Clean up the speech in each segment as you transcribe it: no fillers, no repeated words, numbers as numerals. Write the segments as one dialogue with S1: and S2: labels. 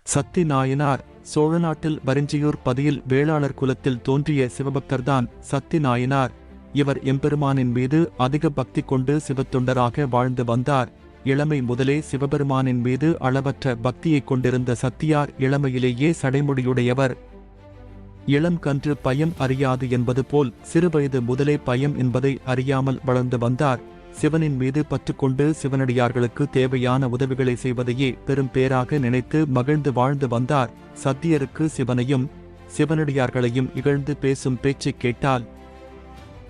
S1: சத்தி நாயனார் சோழ நாட்டில் வரிஞ்சியூர் பதியில் வேளாளர் குலத்தில் தோன்றிய சிவபக்தர்தான் சத்தி நாயனார். இவர் எம்பெருமானின் மீது அதிக பக்தி கொண்டு சிவத்தொண்டராக வாழ்ந்து வந்தார். இளமை முதலே சிவபெருமானின் மீது அளவற்ற பக்தியைக் கொண்டிருந்த சத்தியார் இளமையிலேயே சடைமுடியுடையவர். இளம் கன்று பயம் அறியாது என்பது போல் சிறுவயது முதலே பயம் என்பதை அறியாமல் வளர்ந்து வந்தார். சிவனின் மீது பற்றுக்கொண்டு சிவனடியார்களுக்கு தேவையான உதவிகளை செய்வதையே பெரும் பேராக நினைத்து மகிழ்ந்து வாழ்ந்து வந்தார். சத்தியருக்கு சிவனையும் சிவனடியார்களையும் இகழ்ந்து பேசும் பேச்சைக் கேட்டால்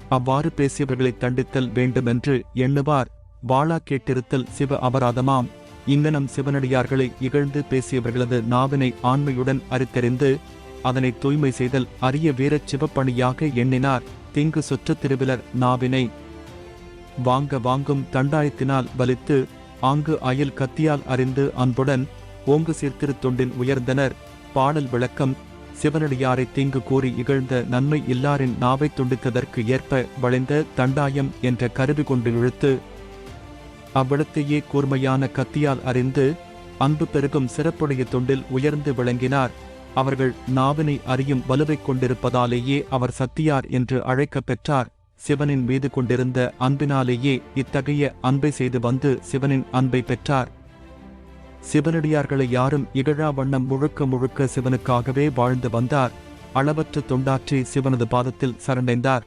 S1: அவ்வாறு பேசியவர்களை தண்டித்தல் வேண்டுமென்று எண்ணுவார். வாளா கேட்டிருத்தல் சிவ அபராதமாம். இங்கனம் சிவனடியார்களை இகழ்ந்து பேசியவர்களது நாவினை ஆண்மையுடன் அறுத்தறிந்து அதனை தூய்மை செய்தல் அரிய வீரச் சிவப்பணியாக எண்ணினார். தீங்கு சொற்ற திருவிலர் நாவினை வாங்கும் தண்டாயத்தினால் வலித்து ஆங்கு அயல் கத்தியால் அறிந்து அன்புடன் ஓங்கு சீர்திருத்தொண்டின் உயர்ந்தனர். பாடல் விளக்கம். சிவனடியாரை தீங்கு கூறி இகழ்ந்த நன்மை இல்லாரின் நாவை துண்டித்ததற்கு ஏற்ப வளைந்த தண்டாயம் என்ற கருவி கொண்டு இழுத்து அவ்விடத்தையே கூர்மையான கத்தியால் அறிந்து அன்பு பெருகும் சிறப்புடைய தொண்டில் உயர்ந்து விளங்கினார். அவர்கள் நாவினை அறியும் வலுவைக் கொண்டிருப்பதாலேயே அவர் சத்தியார் என்று அழைக்கப் பெற்றார். சிவனின் மீது கொண்டிருந்த அன்பினாலேயே இத்தகைய அன்பை செய்து வந்து சிவனின் அன்பை பெற்றார். சிவனடியார்களை யாரும் இகழா வண்ணம் முழுக்க முழுக்க சிவனுக்காகவே வாழ்ந்து வந்தார். அளவற்ற தொண்டாற்றி சிவனது பாதத்தில் சரணடைந்தார்.